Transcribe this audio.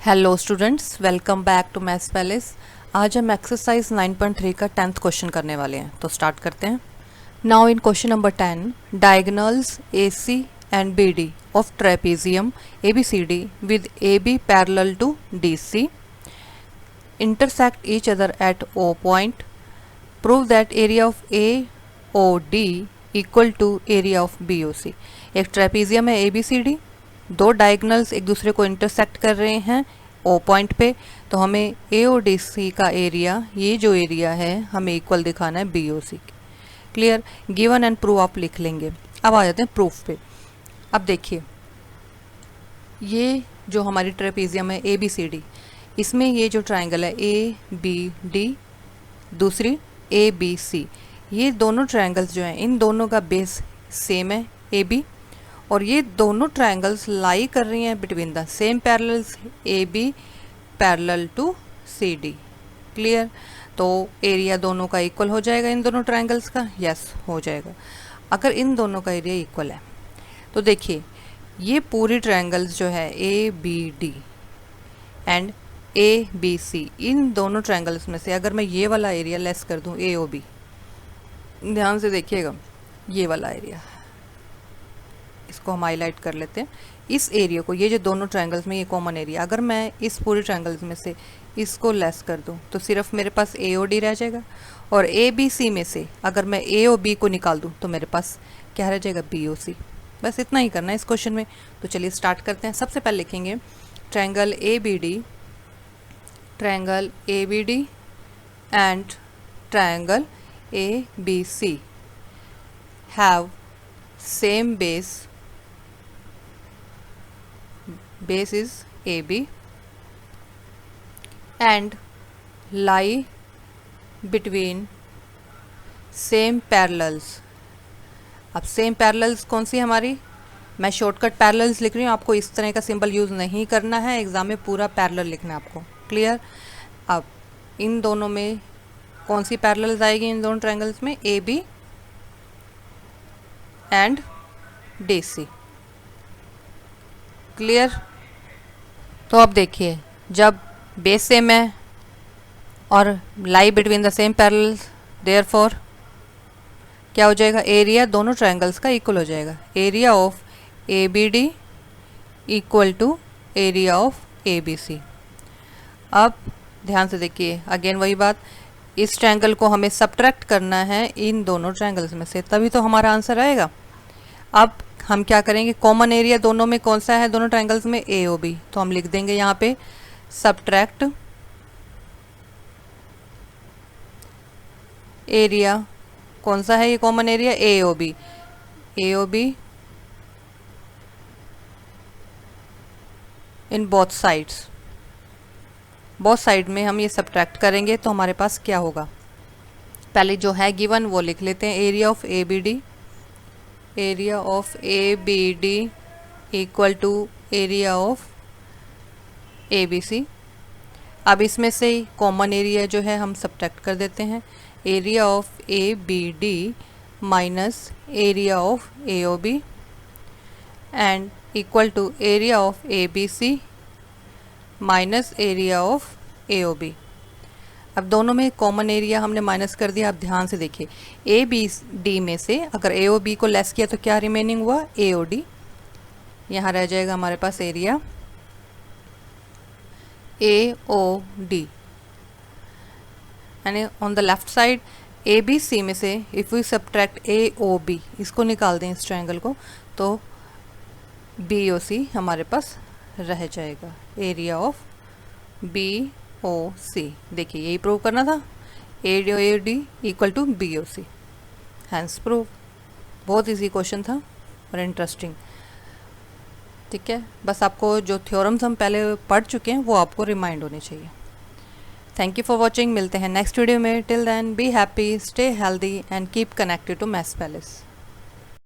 Hello students, welcome back to maths palace. आज हम exercise 9.3 का 10th क्वेश्चन करने वाले हैं, तो स्टार्ट करते हैं। Now in question number 10, diagonals AC and BD of trapezium ABCD with AB parallel to DC intersect each other at O point. Prove that area of AOD equal to area of BOC। एक trapezium है ABCD, दो diagonals एक दूसरे को intersect कर रहे हैं O point पे, तो हमें AODC का एरिया, ये जो एरिया है हमें इक्वल दिखाना है BOC। Clear? Given and prove आप लिख लेंगे। अब आ जाते हैं प्रूफ पे। अब देखिए, ये जो हमारी ट्रेपेजियम है ABCD, इसमें ये जो ट्रायंगल है ABD, दूसरी ABC, ये दोनों ट्रायंगल्स जो हैं इन दोनों का बेस सेम है AB, और ये दोनों ट्रायंगल्स लाई कर रही हैं between the same parallels AB parallel to CD। Clear? तो एरिया दोनों का इक्वल हो जाएगा इन दोनों ट्रायंगल्स का। यस, हो जाएगा। अगर इन दोनों का एरिया इक्वल है तो देखिए, ये पूरी ट्रायंगल्स जो है ABD एंड ABC, इन दोनों ट्रायंगल्स में से अगर मैं ये वाला एरिया लेस कर दूं AOB, ध्यान से देखिएगा, ये वाला एरिया, इसको हम हाईलाइट कर लेते हैं। इस एरिया को, ये जो दोनों ट्रायंगल्स में ये कॉमन एरिया, अगर मैं इस पूरे ट्रायंगल्स में से इसको लेस कर दूं तो सिर्फ मेरे पास AOD रह जाएगा, और ABC में से अगर मैं AOB को निकाल दूं तो मेरे पास क्या रह जाएगा? BOC। बस इतना ही करना है इस क्वेश्चन में। तो चलिए स्टार्ट करते हैं। सबसे पहले लिखेंगे triangle ABD and triangle ABC have same base is AB and lie between same parallels। अब सेम पैरेलल्स कौन सी हमारी? मैं शॉर्टकट पैरेलल्स लिख रही हूँ, आपको इस तरह का सिंबल यूज़ नहीं करना है, एग्जाम में पूरा पैरेलल लिखना है आपको। क्लियर? अब इन दोनों में कौन सी पैरेलल्स आएगी इन दोनों ट्रायंगल्स में? AB and DC। क्लियर? तो अब देखिए, जब बेस सेम है और lie between the same parallels, therefore क्या हो जाएगा? एरिया दोनों ट्रायंगल्स का इक्वल हो जाएगा। Area of ABD equal to area of ABC। अब ध्यान से देखिए, अगेन वही बात, इस ट्रायंगल को हमें सब्ट्रैक्ट करना है इन दोनों ट्रायंगल्स में से, तभी तो हमारा आंसर आएगा। अब हम क्या करेंगे? कॉमन एरिया दोनों में कौन सा है? दोनों ट्रायंगल्स में AOB, तो हम लिख देंगे यहाँ पे सब्ट्रैक्ट एरिया। कौन सा है ये common area? AOB in both sides. Both side में हम ये सब्ट्रैक्ट करेंगे तो हमारे पास क्या होगा? पहले जो है गिवन वो लिख लेते हैं। Area of ABD equal to area of ABC। अब इसमें से कॉमन एरिया जो है हम सब्ट्रैक्ट कर देते हैं। Area of ABD minus area of AOB and equal to area of ABC minus area of AOB। अब दोनों में कॉमन एरिया हमने माइनस कर दिया। अब ध्यान से देखिए, ABD में से अगर AOB को लेस किया तो क्या रिमेनिंग हुआ? AOD। यहाँ रह जाएगा हमारे पास एरिया AOD, यानी on the left side ABC में से इफ़ वी सब्ट्रैक्ट AOB, इसको निकाल दें इस ट्रायंगल को, तो BOC हमारे पास रह जाएगा, एरिया ऑफ BOC। देखिए, यही प्रूव करना था, AOD equal to BOC, hence prove. बहुत इजी क्वेश्चन था और इंटरेस्टिंग। ठीक है, बस आपको जो थ्योरम्स हम पहले पढ़ चुके हैं वो आपको रिमाइंड होने चाहिए। Thank you for watching. मिलते हैं नेक्स्ट वीडियो में। Till then be happy, stay healthy and keep connected to maths palace.